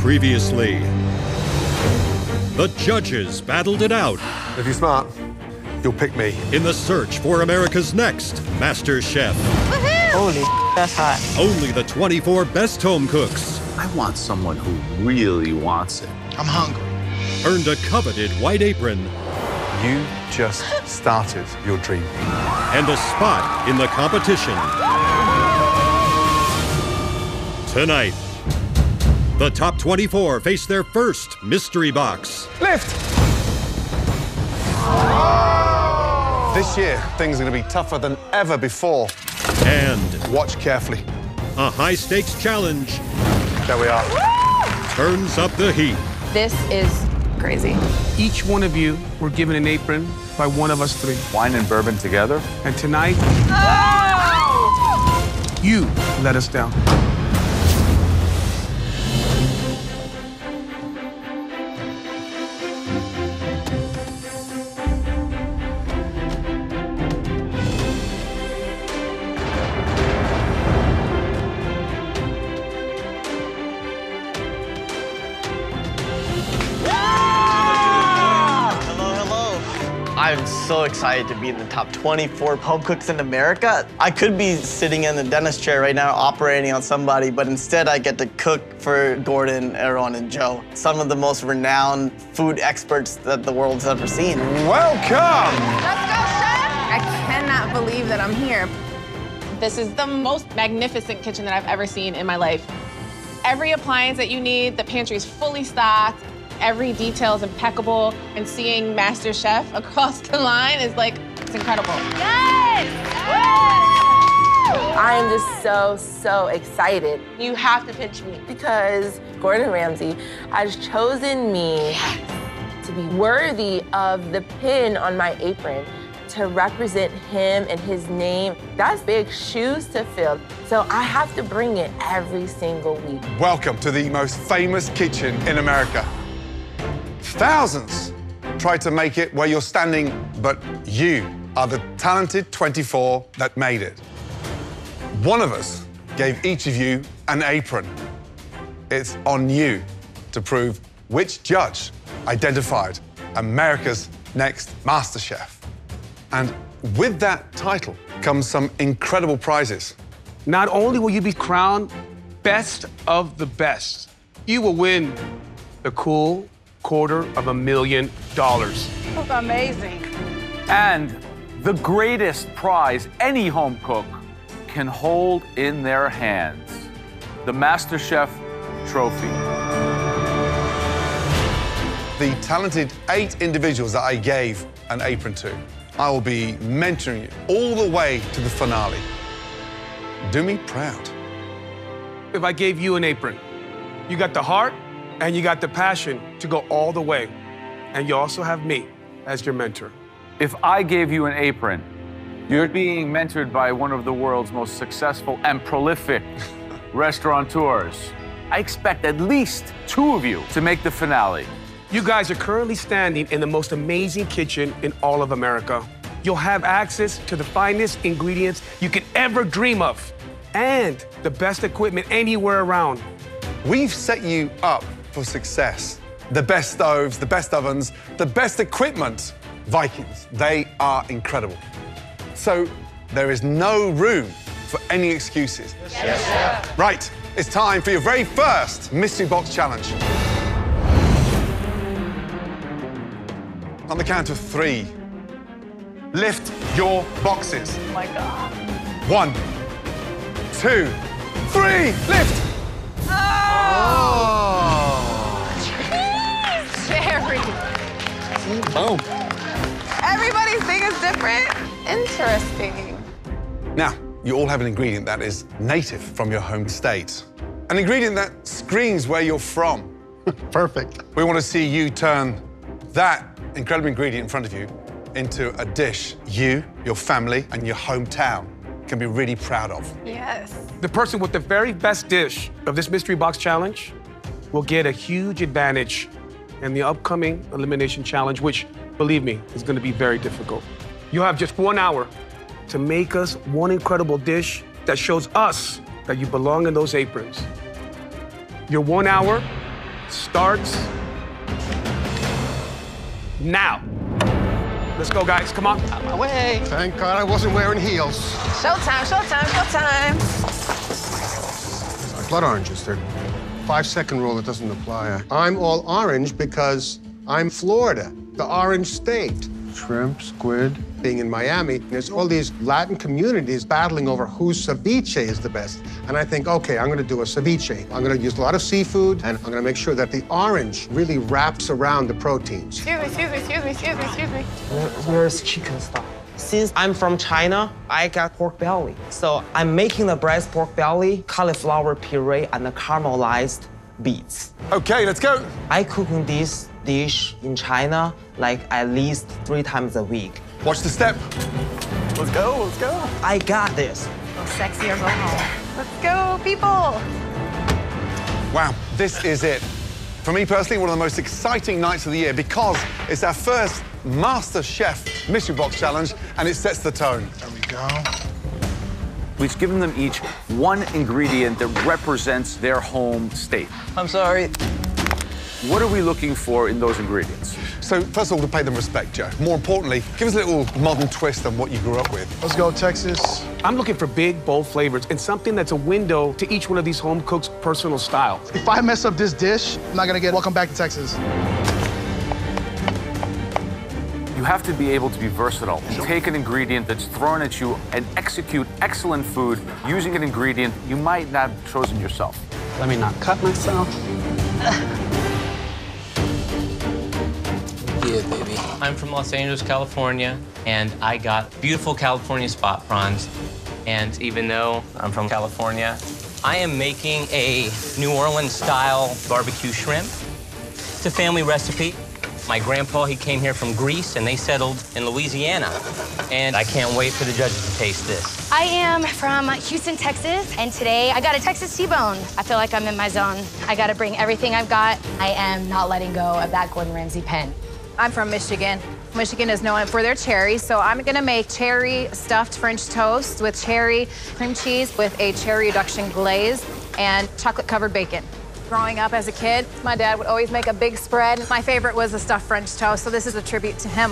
Previously, the judges battled it out. If you're smart, you'll pick me. In the search for America's next Masterchef. Holy, that's hot. Only the 24 best home cooks I want someone who really wants it. I'm hungry. earned a coveted white apron You just started your dream. and a spot in the competition. Tonight, the top 24 face their first mystery box. Lift! This year, things are going to be tougher than ever before. And Watch carefully. a high-stakes challenge There we are. turns up the heat. This is crazy. Each one of you were given an apron by one of us three. Wine and bourbon together? And tonight, you let us down. I'm so excited to be in the top 24 home cooks in America. I could be sitting in the dentist chair right now operating on somebody, but instead I get to cook for Gordon, Aaron, and Joe, some of the most renowned food experts that the world's ever seen. Welcome! Let's go, chef! I cannot believe that I'm here. This is the most magnificent kitchen that I've ever seen in my life. Every appliance that you need, the pantry's fully stocked, every detail is impeccable, and seeing MasterChef across the line is like, it's incredible. Yes! I am just so excited. You have to pitch me because Gordon Ramsay has chosen me to be worthy of the pin on my apron, to represent him and his name. That's big shoes to fill. So I have to bring it every single week. Welcome to the most famous kitchen in America. Thousands try to make it where you're standing, but you are the talented 24 that made it. One of us gave each of you an apron. It's on you to prove which judge identified America's next MasterChef. And with that title comes some incredible prizes. Not only will you be crowned best of the best, you will win the cool $250,000. That's amazing. And the greatest prize any home cook can hold in their hands, the MasterChef trophy. The talented 8 individuals that I gave an apron to, I will be mentoring you all the way to the finale. Do me proud. If I gave you an apron, you got the heart and you got the passion to go all the way. And you also have me as your mentor. If I gave you an apron, you're being mentored by one of the world's most successful and prolific restaurateurs. I expect at least 2 of you to make the finale. You guys are currently standing in the most amazing kitchen in all of America. You'll have access to the finest ingredients you could ever dream of and the best equipment anywhere around. We've set you up for success. The best stoves, the best ovens, the best equipment. Vikings, they are incredible. So there is no room for any excuses. Yes, chef. Right, it's time for your very first mystery box challenge. On the count of 3, lift your boxes. Oh my God. 1, 2, 3, lift! Jerry. Boom. Everybody's thing is different. Interesting. Now, you all have an ingredient that is native from your home state. An ingredient that screams where you're from. Perfect. We want to see you turn that incredible ingredient in front of you into a dish you, your family, and your hometown can be really proud of. Yes. The person with the very best dish of this mystery box challenge will get a huge advantage in the upcoming elimination challenge, which, believe me, is going to be very difficult. You'll have just 1 hour to make us one incredible dish that shows us that you belong in those aprons. Your 1 hour starts now. Let's go, guys. Come on. Out my way. Thank God I wasn't wearing heels. Showtime, showtime, showtime. Blood oranges, they're 5-second rule that doesn't apply. I'm all orange because I'm Florida, the orange state. Shrimp, squid. Being in Miami, there's all these Latin communities battling over whose ceviche is the best. And I think, okay, I'm gonna do a ceviche. I'm gonna use a lot of seafood, and I'm gonna make sure that the orange really wraps around the proteins. Excuse me. Where's chicken stock? Since I'm from China, I got pork belly. So I'm making the braised pork belly, cauliflower puree, and the caramelized beets. Okay, let's go. I cooking this dish in China like at least 3 times a week. Watch the step. Let's go, let's go. I got this. Go sexy or go home. Let's go, people. Wow, this is it. For me personally, one of the most exciting nights of the year because it's our first Masterchef Mystery Box Challenge and it sets the tone. There we go. We've given them each one ingredient that represents their home state. I'm sorry. What are we looking for in those ingredients? So, first of all, to pay them respect, Joe. More importantly, give us a little modern twist on what you grew up with. Let's go, Texas. I'm looking for big, bold flavors and something that's a window to each one of these home cooks' personal style. If I mess up this dish, I'm not gonna get welcome back to Texas. You have to be able to be versatile and take an ingredient that's thrown at you and execute excellent food using an ingredient you might not have chosen yourself. Let me not cut myself. Yeah, baby. I'm from Los Angeles, California, and I got beautiful California spot prawns. And even though I'm from California, I am making a New Orleans-style barbecue shrimp. It's a family recipe. My grandpa, he came here from Greece, and they settled in Louisiana. And I can't wait for the judges to taste this. I am from Houston, Texas, and today I got a Texas T-bone. I feel like I'm in my zone. I gotta bring everything I've got. I am not letting go of that Gordon Ramsay pen. I'm from Michigan. Michigan is known for their cherries, so I'm gonna make cherry stuffed French toast with cherry cream cheese with a cherry reduction glaze and chocolate-covered bacon. Growing up as a kid, my dad would always make a big spread. My favorite was the stuffed French toast, so this is a tribute to him.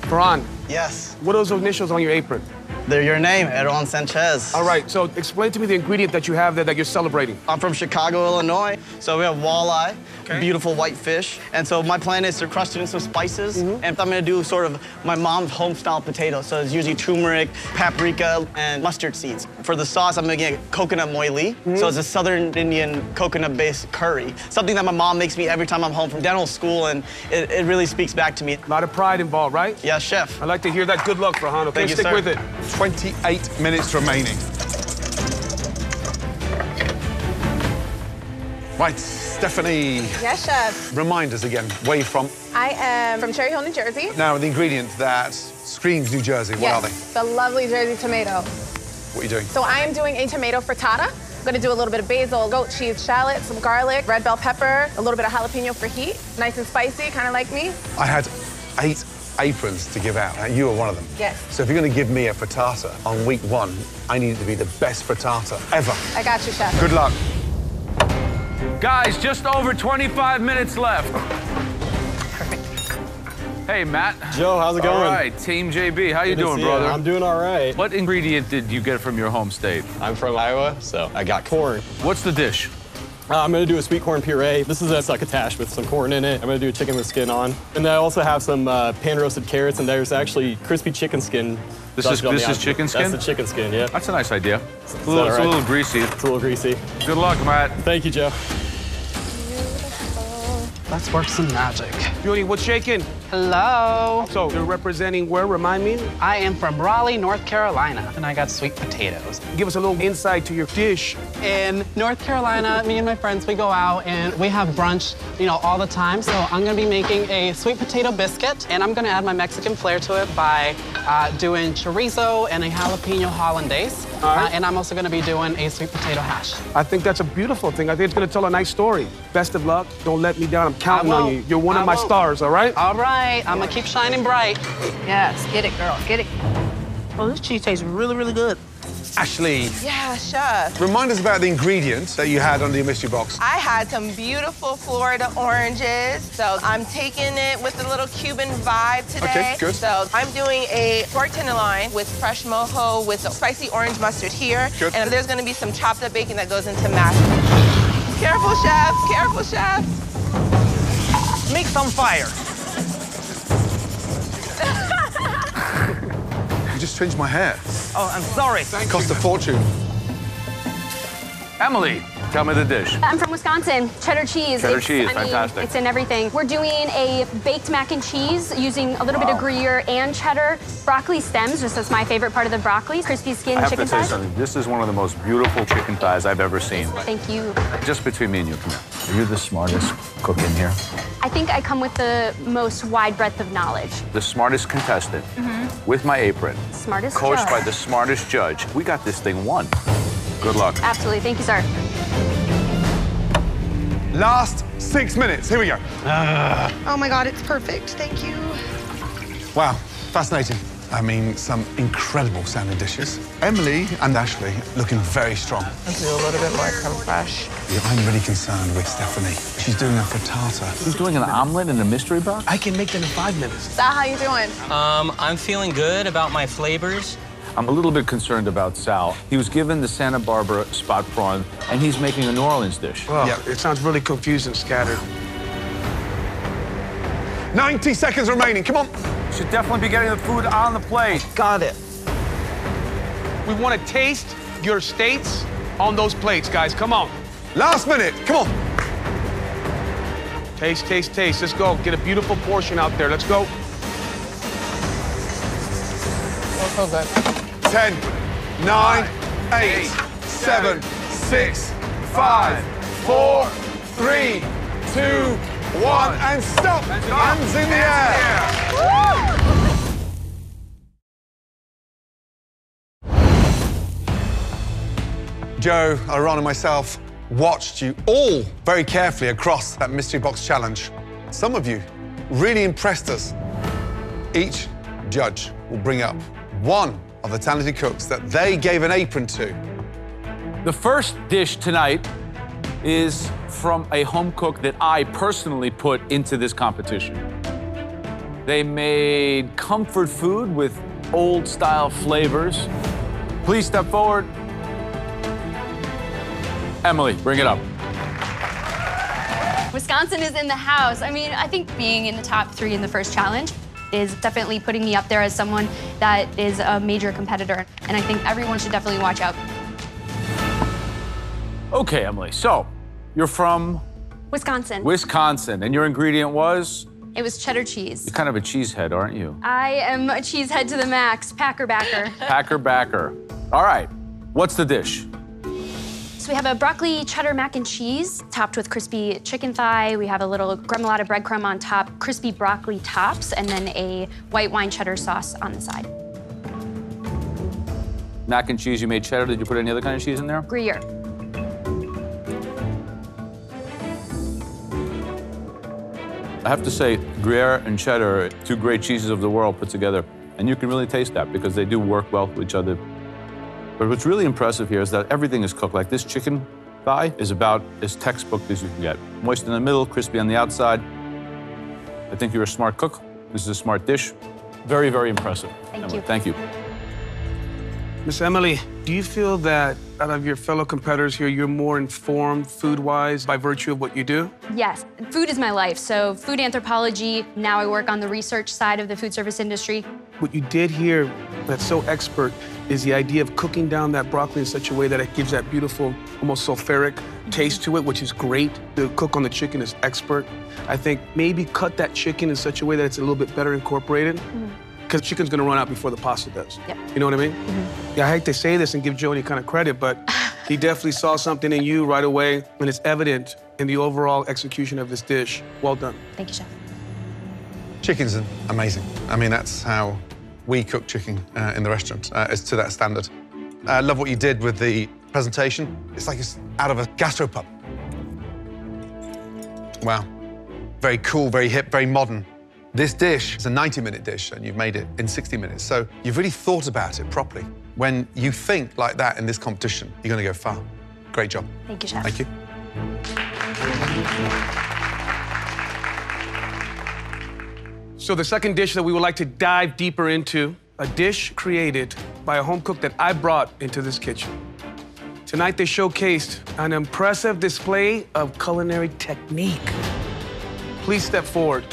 Ferran, Yes. what are those initials on your apron? They're your name, Aaron Sanchez. All right, so explain to me the ingredient that you have there that you're celebrating. I'm from Chicago, Illinois, so we have walleye, beautiful white fish. And so my plan is to crush it in some spices, and I'm gonna do sort of my mom's home-style potato. So it's usually turmeric, paprika, and mustard seeds. For the sauce, I'm making coconut moili. So it's a Southern Indian coconut-based curry, something that my mom makes me every time I'm home from dental school, and it really speaks back to me. A lot of pride involved, right? Yeah, chef. I like to hear that. Good luck, Ferran, okay? Thank you, Stick sir. with it. 28 minutes remaining. Right, Stephanie. Yes, chef. Remind us again, where are you from? I am from Cherry Hill, New Jersey. Now, the ingredient that screams New Jersey, what are they? The lovely Jersey tomato. What are you doing? So I am doing a tomato frittata. I'm gonna do a little bit of basil, goat cheese, shallot, some garlic, red bell pepper, a little bit of jalapeno for heat. Nice and spicy, kind of like me. I had 8 aprons to give out, and you were one of them. Yes. So if you're going to give me a frittata on week 1, I need it to be the best frittata ever. I got you, chef. Good luck. Guys, just over 25 minutes left. Hey, Matt. Joe, how's it going? All right, Team JB, how you doing, brother? I'm doing all right. What ingredient did you get from your home state? I'm from Iowa, so I got corn. What's the dish? I'm gonna do a sweet corn puree. This is a succotash with some corn in it. I'm gonna do a chicken with skin on. And then I also have some pan-roasted carrots, and there's actually crispy chicken skin. This is chicken skin? That's the chicken skin, yeah. That's a nice idea. It's a right? little greasy. It's a little greasy. Good luck, Matt. Thank you, Joe. Let's work some magic. Beauty, what's shaking? Hello. So you're representing where, remind me? I am from Raleigh, North Carolina, and I got sweet potatoes. Give us a little insight to your dish. In North Carolina, me and my friends, we go out and we have brunch, all the time. So I'm gonna be making a sweet potato biscuit, and I'm gonna add my Mexican flair to it by doing chorizo and a jalapeno hollandaise. And I'm also gonna be doing a sweet potato hash. I think that's a beautiful thing. I think it's gonna tell a nice story. Best of luck. Don't let me down. I'm counting on you. You're one of my stars, all right? All right, I'm gonna keep shining bright. Yes, get it, girl, get it. Oh, this cheese tastes really, really good. Ashley. Yeah, chef. Remind us about the ingredients that you had under your mystery box. I had some beautiful Florida oranges, so I'm taking it with a little Cuban vibe today. Okay, good. So I'm doing a pork tenderloin with fresh mojo with spicy orange mustard here. Good. And there's gonna be some chopped up bacon that goes into mashed. Careful, chef, careful, chef. Make some fire. You just trimmed my hair. Oh, I'm sorry. Cost a fortune. Emily, tell me the dish. I'm from Wisconsin. Cheddar cheese. Cheddar cheese, I mean, fantastic. it's in everything. We're doing a baked mac and cheese using a little bit of Gruyere and cheddar. Broccoli stems, just that's my favorite part of the broccoli. Crispy skin I have chicken to say thighs. something. This is one of the most beautiful chicken thighs I've ever seen. Thank you. Just between me and you, come here. You're the smartest cook in here. I think I come with the most wide breadth of knowledge. The smartest contestant with my apron. Smartest Coached judge. by the smartest judge. We got this thing won. Good luck. Absolutely. Thank you, sir. Last 6 minutes. Here we go. Oh my God, it's perfect. Thank you. Wow, fascinating. I mean, some incredible sounding dishes. Emily and Ashley looking very strong. Let's do a little bit more creme fraiche. Yeah, I'm really concerned with Stephanie. She's doing a frittata. She's doing an omelet in a mystery box? I can make them in 5 minutes. Sal, how you doing? I'm feeling good about my flavors. I'm a little bit concerned about Sal. He was given the Santa Barbara spot prawn, and he's making a New Orleans dish. Well, it sounds really confused and scattered. 90 seconds remaining, come on. Should definitely be getting the food on the plate. Got it. We want to taste your states on those plates, guys. Come on. Last minute, come on. Taste, taste, taste. Let's go. Get a beautiful portion out there. Let's go. So good. 10, 9, 8, 7, 6, 5, 4, 3, 2, 1, and stop. Hands in the air. Joe, Aaron, and myself watched you all very carefully across that mystery box challenge. Some of you really impressed us. Each judge will bring up one of the talented cooks that they gave an apron to. The first dish tonight is from a home cook that I personally put into this competition. They made comfort food with old-style flavors. Please step forward. Emily, bring it up. Wisconsin is in the house. I mean, I think being in the top 3 in the first challenge is definitely putting me up there as someone that is a major competitor. And I think everyone should definitely watch out. Okay, Emily, so you're from? Wisconsin. Wisconsin, and your ingredient was? It was cheddar cheese. You're kind of a cheesehead, aren't you? I am a cheesehead to the max, Packer backer. Packer backer. All right, what's the dish? So we have a broccoli cheddar mac and cheese topped with crispy chicken thigh. We have a little gremolata breadcrumb on top, crispy broccoli tops, and then a white wine cheddar sauce on the side. Mac and cheese, you made cheddar. Did you put any other kind of cheese in there? Gruyere. I have to say, Gruyere and cheddar are 2 great cheeses of the world put together. And you can really taste that because they do work well with each other. But what's really impressive here is that everything is cooked. Like this chicken thigh is about as textbook as you can get. Moist in the middle, crispy on the outside. I think you're a smart cook. This is a smart dish. Very, very impressive. Thank you. Thank you. Miss Emily, do you feel that out of your fellow competitors here, you're more informed food-wise by virtue of what you do? Yes, food is my life. So food anthropology, now I work on the research side of the food service industry. What you did here that's so expert is the idea of cooking down that broccoli in such a way that it gives that beautiful, almost sulfuric taste to it, which is great. The cook on the chicken is expert. I think maybe cut that chicken in such a way that it's a little bit better incorporated. Because chicken's gonna run out before the pasta does. Yep. You know what I mean? Yeah, I hate to say this and give Joe any kind of credit, but he definitely saw something in you right away, and it's evident in the overall execution of this dish. Well done. Thank you, Chef. Chicken's amazing. I mean, that's how we cook chicken in the restaurant, is to that standard. I love what you did with the presentation. It's like it's out of a gastropub. Wow. Very cool, very hip, very modern. This dish is a 90-minute dish, and you've made it in 60 minutes, so you've really thought about it properly. When you think like that in this competition, you're going to go far. Great job. Thank you, Chef. Thank you. So the second dish that we would like to dive deeper into, a dish created by a home cook that I brought into this kitchen. Tonight, they showcased an impressive display of culinary technique. Please step forward.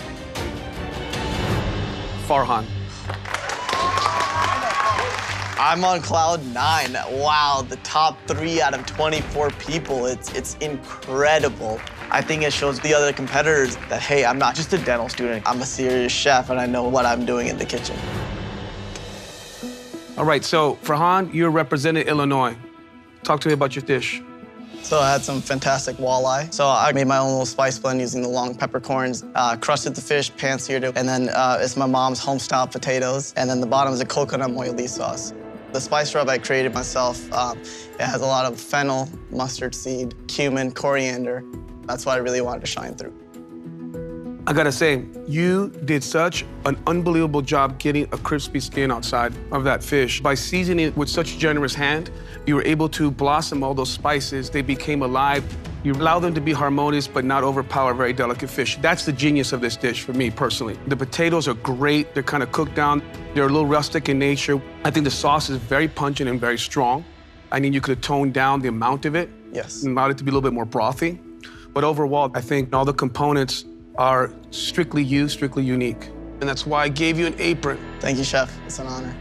Farhan. I'm on cloud 9. Wow, the top 3 out of 24 people. It's incredible. I think it shows the other competitors that, hey, I'm not just a dental student. I'm a serious chef, and I know what I'm doing in the kitchen. All right, so Farhan, you're representing Illinois. Talk to me about your dish. So I had some fantastic walleye. So I made my own little spice blend using the long peppercorns, crusted the fish, pan-seared it, and then it's my mom's home-style potatoes, and then the bottom is a coconut moili sauce. The spice rub I created myself, it has a lot of fennel, mustard seed, cumin, coriander. That's what I really wanted to shine through. I gotta say, you did such an unbelievable job getting a crispy skin outside of that fish. By seasoning it with such a generous hand, you were able to blossom all those spices. They became alive. You allow them to be harmonious but not overpower very delicate fish. That's the genius of this dish for me personally. The potatoes are great. They're kind of cooked down. They're a little rustic in nature. I think the sauce is very pungent and very strong. I mean, you could have toned down the amount of it. Yes. And allowed it to be a little bit more brothy. But overall, I think all the components are strictly you, strictly unique. And that's why I gave you an apron. Thank you, Chef. It's an honor.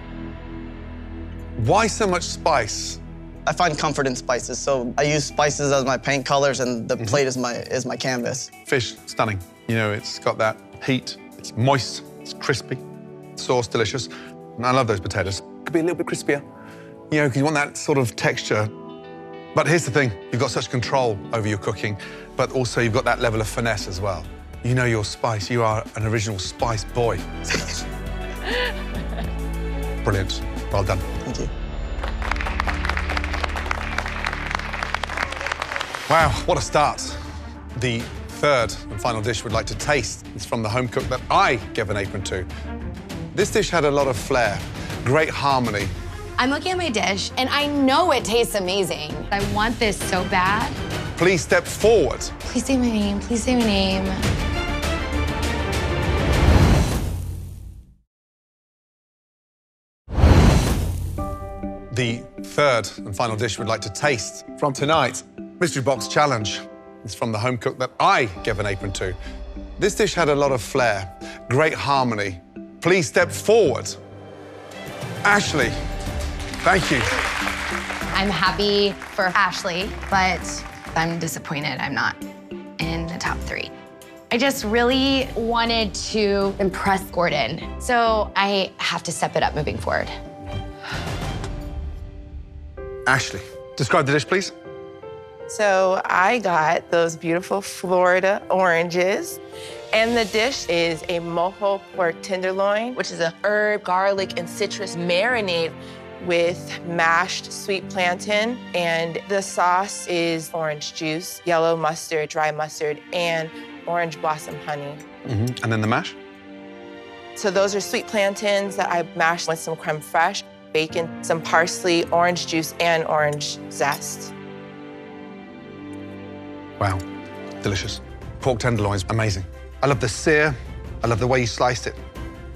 Why so much spice? I find comfort in spices, so I use spices as my paint colors, and the plate is my canvas. Fish, stunning. You know, it's got that heat. It's moist. It's crispy. Sauce, delicious. And I love those potatoes. Could be a little bit crispier. You know, because you want that sort of texture. But here's the thing. You've got such control over your cooking, but also you've got that level of finesse as well. You know your spice. You are an original spice boy. Brilliant. Well done. Thank you. Wow, what a start. The third and final dish we'd like to taste is from the home cook that I gave an apron to. This dish had a lot of flair, great harmony. I'm looking at my dish, and I know it tastes amazing. I want this so bad. Please step forward. Please say my name. Please say my name. The third and final dish we'd like to taste from tonight, Mystery Box Challenge, is from the home cook that I gave an apron to. This dish had a lot of flair, great harmony. Please step forward. Ashley, thank you. I'm happy for Ashley, but I'm disappointed I'm not in the top 3. I just really wanted to impress Gordon, so I have to step it up moving forward. Ashley, describe the dish, please. So I got those beautiful Florida oranges. And the dish is a mojo pork tenderloin, which is a herb, garlic, and citrus marinade with mashed sweet plantain. And the sauce is orange juice, yellow mustard, dry mustard, and orange blossom honey. And then the mash? So those are sweet plantains that I mashed with some creme fraiche, bacon, some parsley, orange juice, and orange zest. Wow, delicious. Pork tenderloins, amazing. I love the sear. I love the way you sliced it.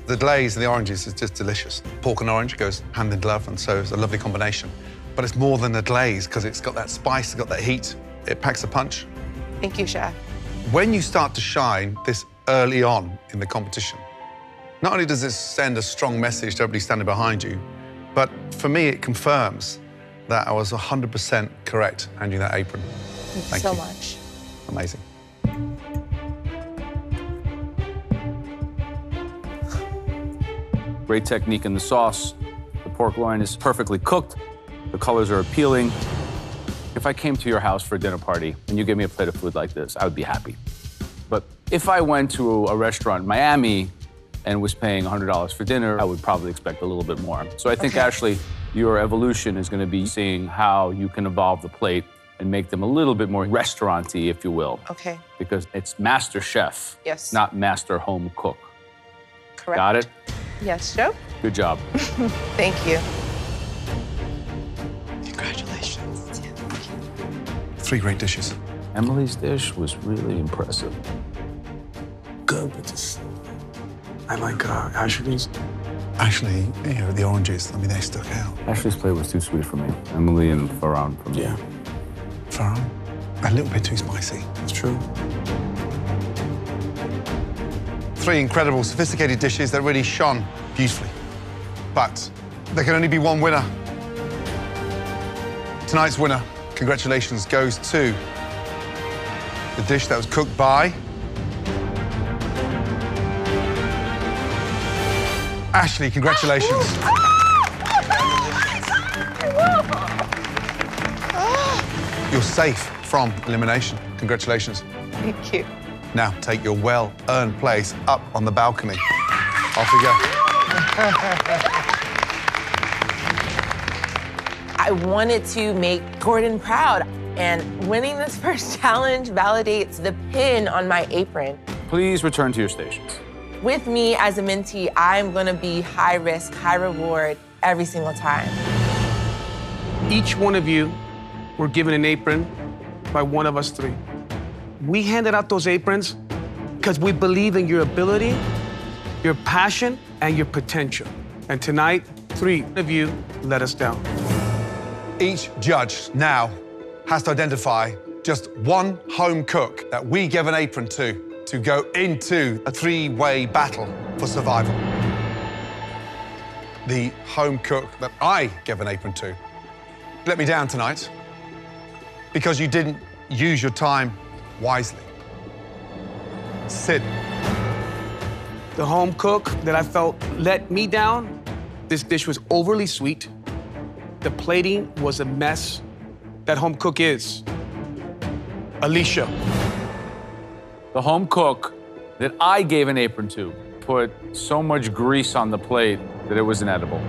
The glaze and the oranges is just delicious. Pork and orange goes hand in glove, and so it's a lovely combination. But it's more than the glaze, because it's got that spice, it's got that heat. It packs a punch. Thank you, Chef. When you start to shine this early on in the competition, not only does this send a strong message to everybody standing behind you, but for me, it confirms that I was 100% correct handing that apron. Thank you so much. Amazing. Great technique in the sauce. The pork loin is perfectly cooked. The colors are appealing. If I came to your house for a dinner party and you gave me a plate of food like this, I would be happy. But if I went to a restaurant in Miami and was paying $100 for dinner, I would probably expect a little bit more. So I think, Ashley, your evolution is going to be seeing how you can evolve the plate and make them a little bit more restaurant-y, if you will. Okay. Because it's master chef, Yes. not master home cook. Correct. Got it? Yes, Joe? Good job. Thank you. 3 great dishes. Emily's dish was really impressive. Good, but just I like Ashley's. Actually, you know, the oranges, I mean, they stuck out. Ashley's plate was too sweet for me. Emily and Farhan for me. Yeah. Farhan, a little bit too spicy. It's true. 3 incredible, sophisticated dishes that really shone beautifully. But there can only be one winner. Tonight's winner, congratulations, goes to the dish that was cooked by Ashley. Congratulations. You're safe from elimination. Congratulations. Thank you. Now take your well-earned place up on the balcony. Off you go. I wanted to make Gordon proud, and winning this first challenge validates the pin on my apron. Please return to your stations. With me as a mentee, I'm gonna be high risk, high reward every single time. Each one of you were given an apron by one of us 3. We handed out those aprons because we believe in your ability, your passion, and your potential. And tonight, 3 of you let us down. Each judge now has to identify just one home cook that we give an apron to go into a 3-way battle for survival. The home cook that I give an apron to let me down tonight because you didn't use your time wisely. Sid. The home cook that I felt let me down, this dish was overly sweet. The plating was a mess. That home cook is Alicia. The home cook that I gave an apron to put so much grease on the plate that it was inedible.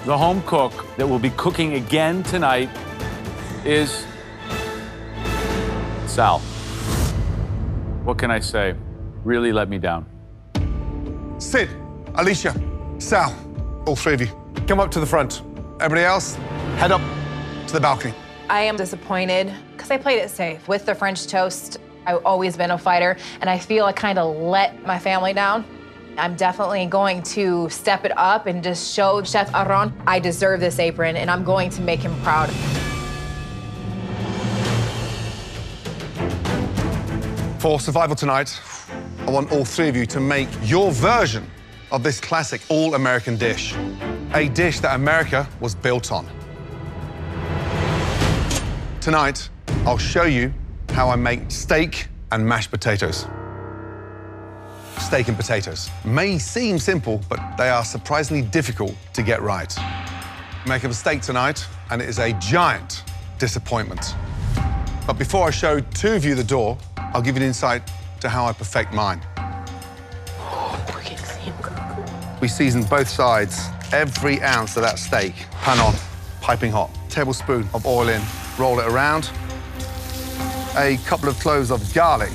The home cook that will be cooking again tonight is Sal. What can I say? Really let me down. Sid, Alicia, Sal, all 3 of you, come up to the front. Everybody else, head up to the balcony. I am disappointed because I played it safe. With the French toast, I've always been a fighter, and I feel I kind of let my family down. I'm definitely going to step it up and just show Chef Aron I deserve this apron, and I'm going to make him proud. For survival tonight, I want all 3 of you to make your version of this classic all-American dish, a dish that America was built on. Tonight, I'll show you how I make steak and mashed potatoes. Steak and potatoes may seem simple, but they are surprisingly difficult to get right. Make a mistake tonight, and it is a giant disappointment. But before I show 2 of you the door, I'll give you an insight to how I perfect mine. We season both sides, every ounce of that steak. Pan on, piping hot. Tablespoon of oil in, roll it around. A couple of cloves of garlic,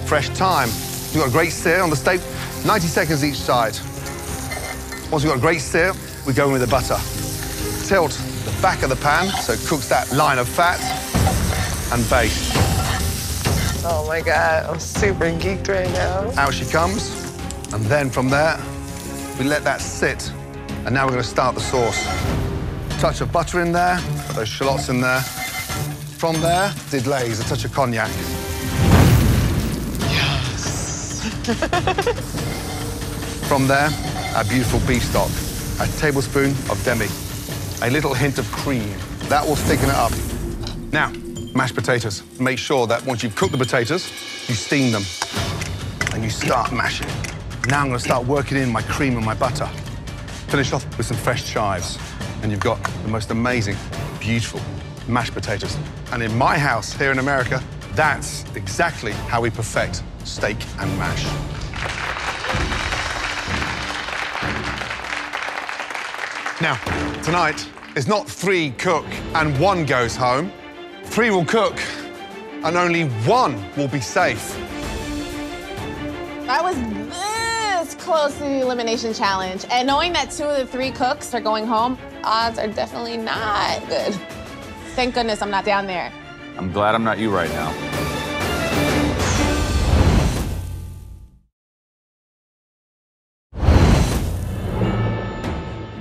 fresh thyme. We've got a great sear on the steak, 90 seconds each side. Once we've got a great sear, we go in with the butter. Tilt the back of the pan so it cooks that line of fat and baste. Oh my God, I'm super geeked right now. Out she comes, and then from there, we let that sit. And now we're going to start the sauce. Touch of butter in there, put those shallots in there. From there, did glaze, a touch of cognac. Yes. From there, our beautiful beef stock, a tablespoon of demi, a little hint of cream. That will thicken it up. Now, mashed potatoes. Make sure that once you've cooked the potatoes, you steam them and you start mashing. Now I'm going to start working in my cream and my butter. Finish off with some fresh chives, and you've got the most amazing, beautiful mashed potatoes. And in my house here in America, that's exactly how we perfect steak and mash. Now, tonight is not 3 cook and 1 goes home. 3 will cook and only 1 will be safe. I was this close to the elimination challenge, and knowing that 2 of the 3 cooks are going home, odds are definitely not good. Thank goodness I'm not down there. I'm glad I'm not you right now.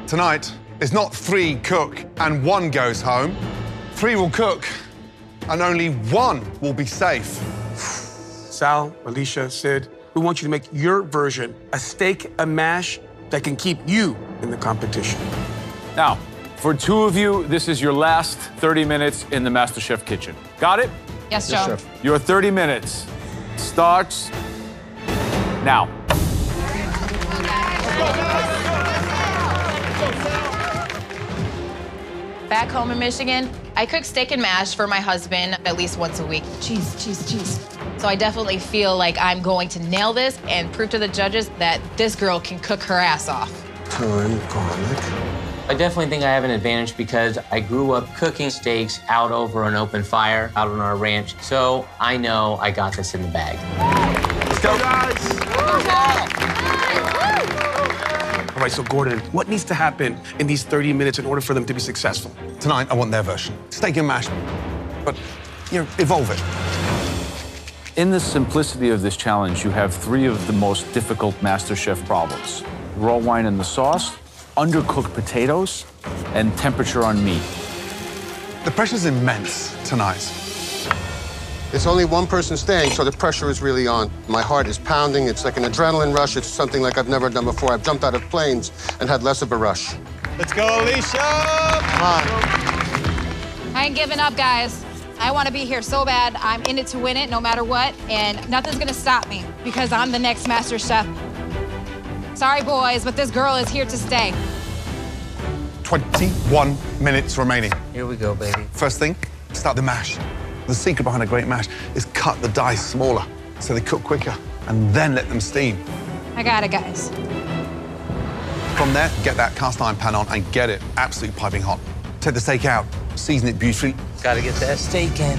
Tonight is not 3 cook and 1 goes home. 3 will cook and only 1 will be safe. Sal, Alicia, Sid, we want you to make your version a steak and mash that can keep you in the competition. Now, for 2 of you, this is your last 30 minutes in the MasterChef kitchen. Got it? Yes, Joe. Chef. Your 30 minutes starts now. Back home in Michigan, I cook steak and mash for my husband at least once a week. Cheese, cheese, cheese. So I definitely feel like I'm going to nail this and prove to the judges that this girl can cook her ass off. Thyme, garlic. I definitely think I have an advantage because I grew up cooking steaks out over an open fire out on our ranch. So I know I got this in the bag. Let's go, guys. All right, so Gordon, what needs to happen in these 30 minutes in order for them to be successful? Tonight, I want their version. Steak and mash, but, you know, evolve it. In the simplicity of this challenge, you have 3 of the most difficult MasterChef problems. Raw wine in the sauce, undercooked potatoes, and temperature on meat. The pressure's immense tonight. There's only 1 person staying, so the pressure is really on. My heart is pounding. It's like an adrenaline rush. It's something like I've never done before. I've jumped out of planes and had less of a rush. Let's go, Alicia! Come on. I ain't giving up, guys. I want to be here so bad. I'm in it to win it no matter what, and nothing's going to stop me because I'm the next Master Chef. Sorry, boys, but this girl is here to stay. 21 minutes remaining. Here we go, baby. First thing, start the mash. The secret behind a great mash is cut the dice smaller so they cook quicker and then let them steam. I got it, guys. From there, get that cast iron pan on and get it absolutely piping hot. Take the steak out, season it beautifully. Gotta get that steak in.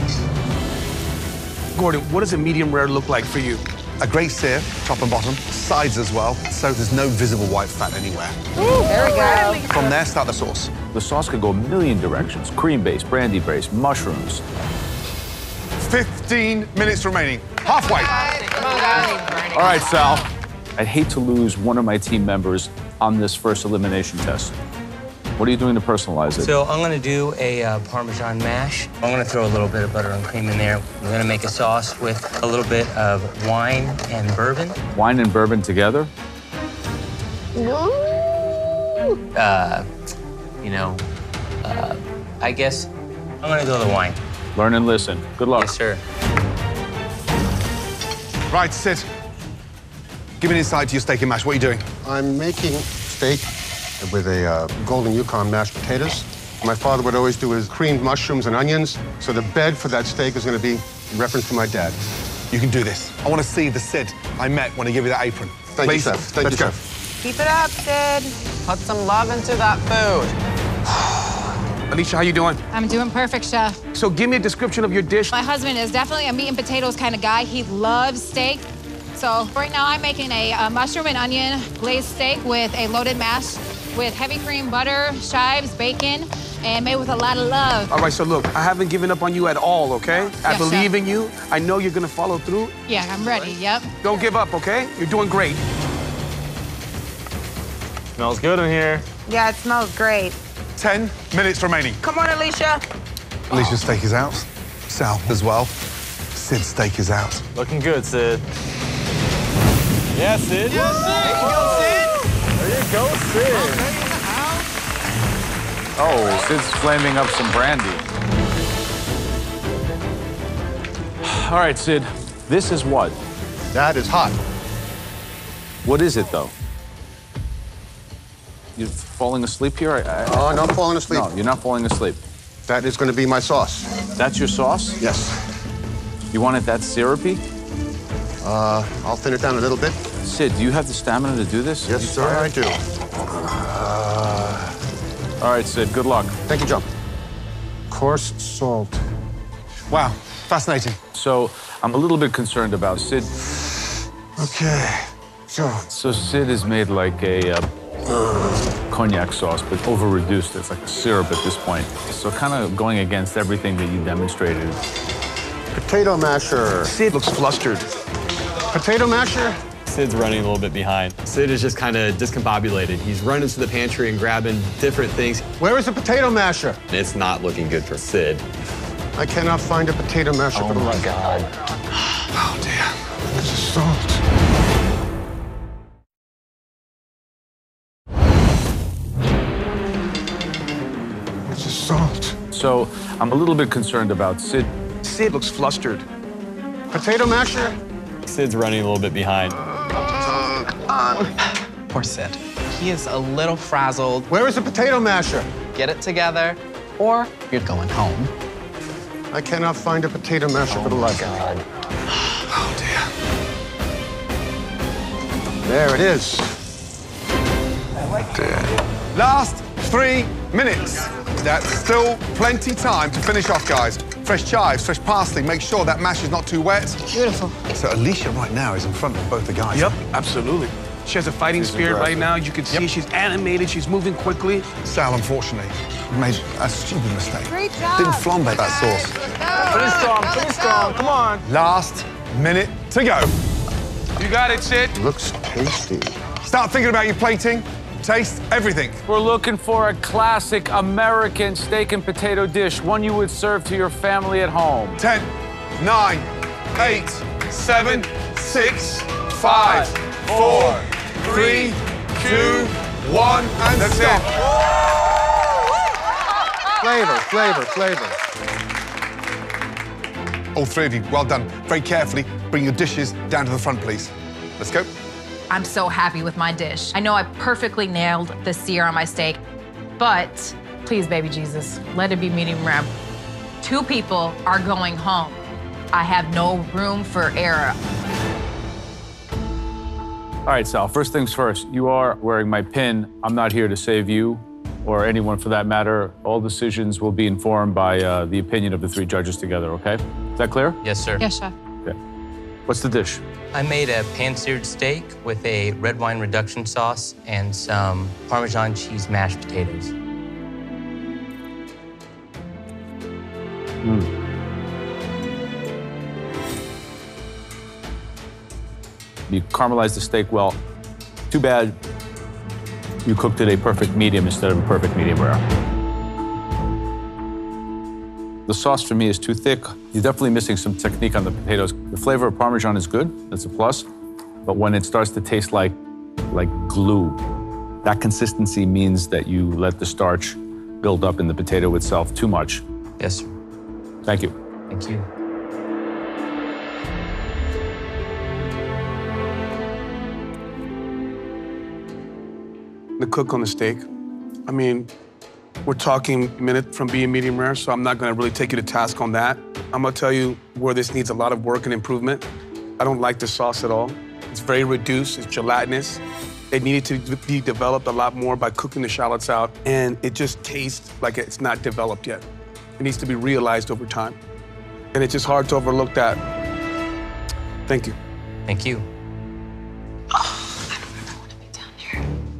Gordon, what does a medium rare look like for you? A great sear, top and bottom, sides as well, so there's no visible white fat anywhere. Ooh, there we go. From there, start the sauce. The sauce could go a million directions. Cream-based, brandy-based, mushrooms. 15 minutes remaining. Halfway. Come on, guys. All right, Sal. I'd hate to lose one of my team members on this first elimination test. What are you doing to personalize it? So I'm gonna do a Parmesan mash. I'm gonna throw a little bit of butter and cream in there. We're gonna make a sauce with a little bit of wine and bourbon. Wine and bourbon together? I guess I'm gonna go the wine. Learn and listen. Good luck. Yes, sir. Right, Sid. Give me an insight to your steak and mash. What are you doing? I'm making steak with a golden Yukon mashed potatoes. My father would always do his creamed mushrooms and onions, so the bed for that steak is going to be in reference to my dad. You can do this. I want to see the Sid I met when I gave you that apron. Thank you, Please. Chef. Thank you, Let's go. Chef. Keep it up, Sid. Put some love into that food. Alicia, how you doing? I'm doing perfect, Chef. So give me a description of your dish. My husband is definitely a meat and potatoes kind of guy. He loves steak. So right now I'm making a mushroom and onion glazed steak with a loaded mash with heavy cream, butter, chives, bacon, and made with a lot of love. All right, so look, I haven't given up on you at all, okay? I Yes, believe Chef. in you. I know you're gonna follow through. Yeah, I'm ready, yep. Don't give up, okay? You're doing great. Smells good in here. Yeah, it smells great. 10 minutes remaining. Come on, Alicia. Alicia's steak is out. Sal as well. Sid's steak is out. Looking good, Sid. Yeah, Sid. Yes, Sid. There you go, Sid. There you go, Sid. Oh, Sid's flaming up some brandy. All right, Sid, this is what? That is hot. What is it, though? You're falling asleep here? Oh, not falling asleep. No, you're not falling asleep. That is going to be my sauce. That's your sauce? Yes. You want it that syrupy? I'll thin it down a little bit. Sid, do you have the stamina to do this? Yes, sir, I do. All right, Sid, good luck. Thank you, John. Coarse salt. Wow, fascinating. So I'm a little bit concerned about Sid. Okay, So Sid is made like a cognac sauce, but over-reduced. It's like a syrup at this point. So kind of going against everything that you demonstrated. Potato masher. Sid looks flustered. Potato masher. Sid's running a little bit behind. Sid is just kind of discombobulated. He's running to the pantry and grabbing different things. Where is the potato masher? It's not looking good for Sid. I cannot find a potato masher. Oh my God. Oh dear. Where's the salt? Where's the salt? So I'm a little bit concerned about Sid. Sid looks flustered. Potato masher. Sid's running a little bit behind. Poor Sid. He is a little frazzled. Where is the potato masher? Get it together, or you're going home. I cannot find a potato masher for the life of me. Oh, dear. There it is. Last 3 minutes. That's still plenty time to finish off, guys. Fresh chives, fresh parsley. Make sure that mash is not too wet. Beautiful. So Alicia right now is in front of both the guys. Yep, absolflaming. She has a fighting spirit right now. You can see she's animated. She's moving quickly. Sal, unfortunately, made a stupid mistake. Great job. Didn't flambe that sauce. Finish strong, finish strong. Come on. Last minute to go. You got it, Sid. Looks tasty. Start thinking about your plating. Taste everything. We're looking for a classic American steak and potato dish, one you would serve to your family at home. 10, 9, 8, 7, 6, 5, 4, 3, 2, 1, and That's stop. Flavor, flavor, flavor. All three of you, well done. Very carefully, bring your dishes down to the front, please. Let's go. I'm so happy with my dish. I know I perfectly nailed the sear on my steak, but please, baby Jesus, let it be medium rare. 2 people are going home. I have no room for error. All right, Sal, first things first. You are wearing my pin. I'm not here to save you or anyone for that matter. All decisions will be informed by the opinion of the 3 judges together, okay? Is that clear? Yes, sir. Yes, chef. Okay. What's the dish? I made a pan-seared steak with a red wine reduction sauce and some Parmesan cheese mashed potatoes. You caramelized the steak well. Too bad you cooked it a perfect medium instead of a perfect medium rare. The sauce for me is too thick. You're definitely missing some technique on the potatoes. The flavor of Parmesan is good, that's a plus. But when it starts to taste like glue, that consistency means that you let the starch build up in the potato itself too much. Yes, sir. Thank you. Thank you. The cook on the steak. I mean, we're talking minute from being medium rare, so I'm not gonna really take you to task on that. I'm gonna tell you where this needs a lot of work and improvement. I don't like the sauce at all. It's very reduced, it's gelatinous. It needed to be developed a lot more by cooking the shallots out, and it just tastes like it's not developed yet. It needs to be realized over time. And it's just hard to overlook that. Thank you. Thank you.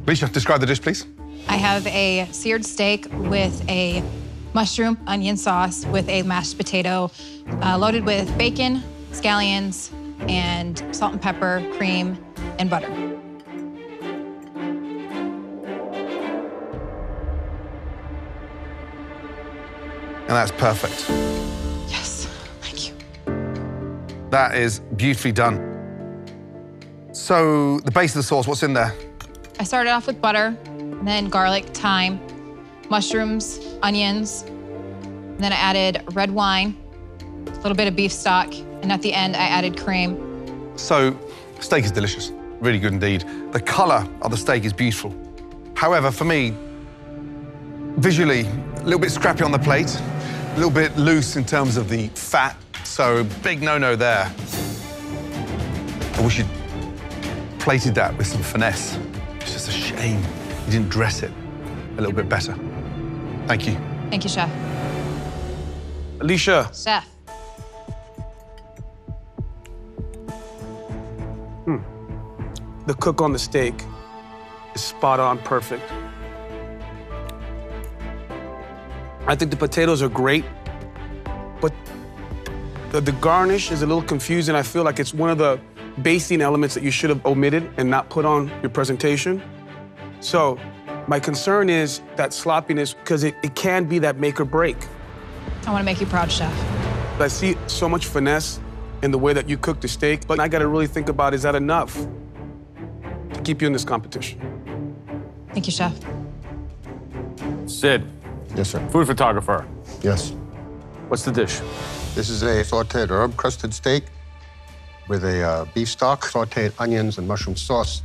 Alicia, describe the dish, please. I have a seared steak with a mushroom onion sauce with a mashed potato loaded with bacon, scallions, and salt and pepper, cream, and butter. And that's perfect. Yes, thank you. That is beautifully done. So the base of the sauce, what's in there? I started off with butter, and then garlic, thyme, mushrooms, onions, and then I added red wine, a little bit of beef stock, and at the end I added cream. So steak is delicious, really good indeed. The color of the steak is beautiful. However, for me, visually, a little bit scrappy on the plate, a little bit loose in terms of the fat, so big no-no there. I wish you'd plated that with some finesse. It's just a shame you didn't dress it a little bit better. Thank you. Thank you, Chef. Alicia. Chef. The cook on the steak is spot on perfect. I think the potatoes are great, but the garnish is a little confusing. I feel like it's one of the basting elements that you should have omitted and not put on your presentation. So my concern is that sloppiness, because it can be that make or break. I want to make you proud, Chef. I see so much finesse in the way that you cook the steak, but I got to really think about, is that enough to keep you in this competition? Thank you, Chef. Sid. Yes, sir. Food photographer. Yes. What's the dish? This is a sauteed herb-crusted steak with a beef stock, sauteed onions and mushroom sauce,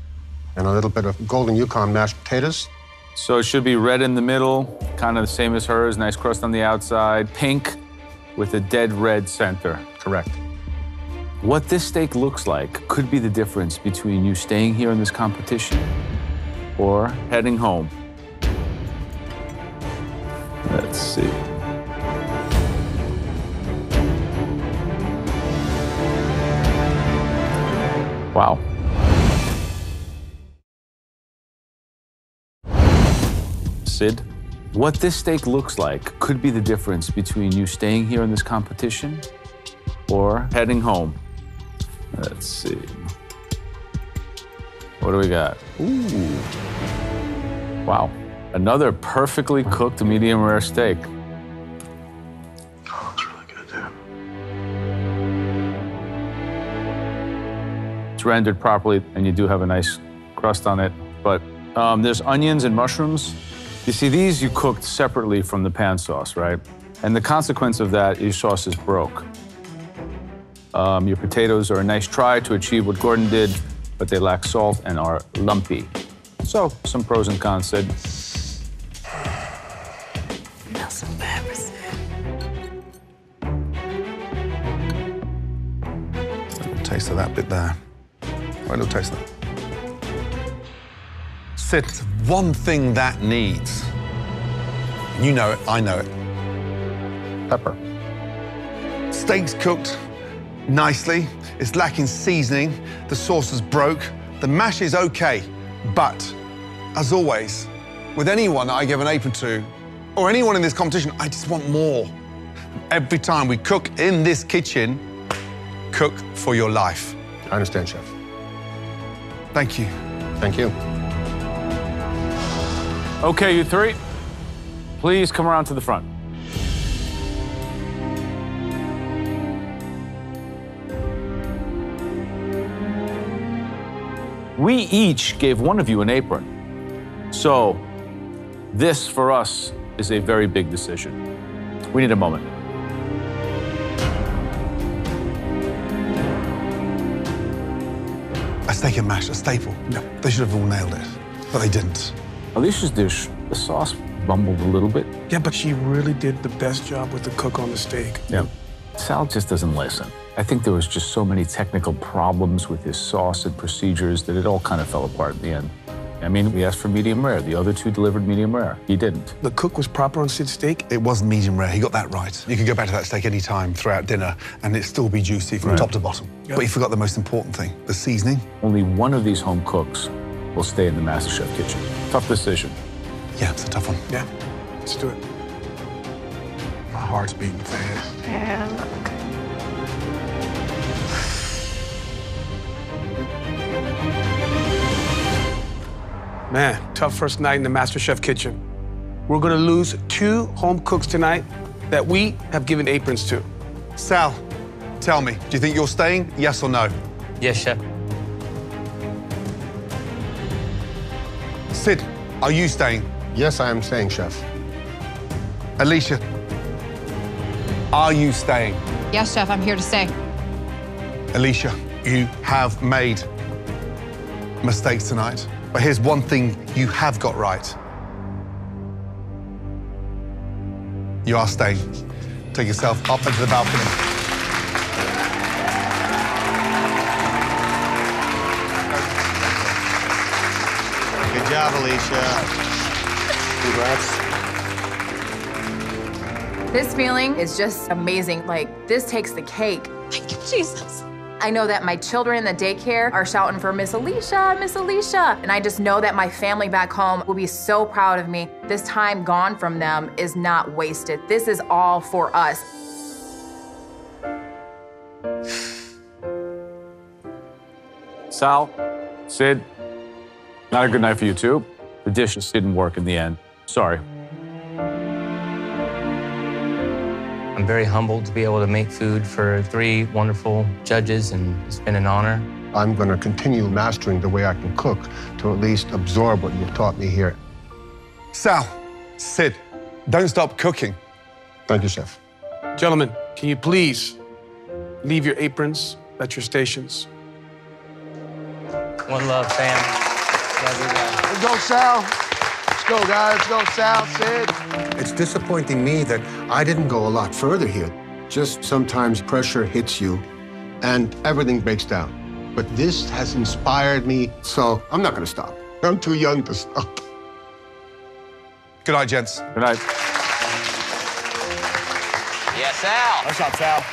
and a little bit of golden Yukon mashed potatoes. So it should be red in the middle, kind of the same as hers, nice crust on the outside, pink with a dead red center. Correct. What this steak looks like could be the difference between you staying here in this competition or heading home. Let's see. Wow. Sid, what this steak looks like could be the difference between you staying here in this competition or heading home. Let's see. What do we got? Ooh. Wow. Another perfectly cooked medium rare steak. Oh, it's really good, too. It's rendered properly, and you do have a nice crust on it. But there's onions and mushrooms. You see, these you cooked separately from the pan sauce, right? And the consequence of that is your sauce is broke. Your potatoes are a nice try to achieve what Gordon did, but they lack salt and are lumpy. So, some pros and cons, Sid. Smells embarrassing. Taste of that bit there. Right, little taste of that. Sid, one thing that needs, you know it, I know it. Pepper. Steak's cooked nicely, it's lacking seasoning, the sauce is broke, the mash is okay, but as always, with anyone that I give an apron to, or anyone in this competition, I just want more. Every time we cook in this kitchen, cook for your life. I understand, Chef. Thank you. Thank you. Okay, you three, please come around to the front. We each gave one of you an apron. So this, for us, is a very big decision. We need a moment. A steak and mash, a staple. No, they should have all nailed it, but they didn't. Alicia's dish, the sauce bumbled a little bit. Yeah, but she really did the best job with the cook on the steak. Yeah. Sal just doesn't listen. I think there was just so many technical problems with his sauce and procedures that it all kind of fell apart in the end. I mean, we asked for medium rare. The other two delivered medium rare. He didn't. The cook was proper on Sid's steak? It was medium rare. He got that right. You could go back to that steak any time throughout dinner and it'd still be juicy from top to bottom. Yep. But you forgot the most important thing, the seasoning. Only one of these home cooks will stay in the Masterchef kitchen. Tough decision. Yeah, it's a tough one. Yeah, let's do it. My heart's beating fast. Yeah. Man, tough first night in the Masterchef kitchen. We're gonna lose 2 home cooks tonight that we have given aprons to. Sal, tell me, do you think you're staying, yes or no? Yes, Chef. Sid, are you staying? Yes, I am staying, Chef. Alicia, are you staying? Yes, Chef, I'm here to stay. Alicia, you have made mistakes tonight, but here's one thing you have got right. You are staying. Take yourself up into the balcony. Good job, Alicia. Congrats. This feeling is just amazing. Like, this takes the cake. Thank you, Jesus. I know that my children in the daycare are shouting for Miss Alicia, Miss Alicia. And I just know that my family back home will be so proud of me. This time gone from them is not wasted. This is all for us. Sal, Sid, not a good night for you too. The dishes didn't work in the end. Sorry. I'm very humbled to be able to make food for 3 wonderful judges, and it's been an honor. I'm going to continue mastering the way I can cook to at least absorb what you've taught me here. Sal, Sid, don't stop cooking. Thank you, Chef. Gentlemen, can you please leave your aprons at your stations? One love, fam. Love you guys. Let's go, Sal. Let's go, guys. Let's go, Sal, Sid. It's disappointing me that I didn't go a lot further here. Just sometimes pressure hits you and everything breaks down. But this has inspired me, so I'm not going to stop. I'm too young to stop. Good night, gents. Good night. Yes, Sal. Nice shot, Sal.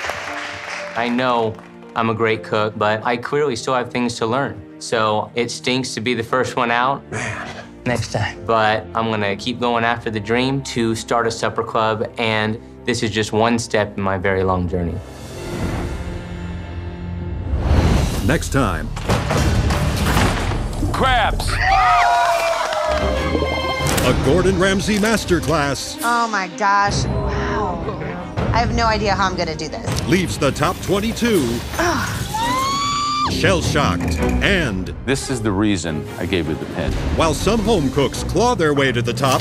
I know I'm a great cook, but I clearly still have things to learn. So it stinks to be the first one out. Man. Next time. But I'm gonna keep going after the dream to start a supper club, and this is just one step in my very long journey. Next time. Crabs. A Gordon Ramsay masterclass Oh my gosh, wow. I have no idea how I'm gonna do this. leaves the top 22 shell-shocked, and This is the reason I gave you the pin. while some home cooks claw their way to the top,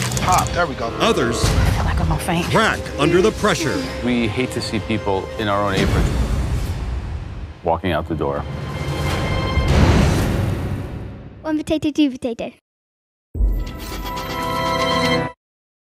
There we go. others I feel like I'm gonna faint. crack under the pressure. We hate to see people in our own aprons walking out the door. One potato, two potato.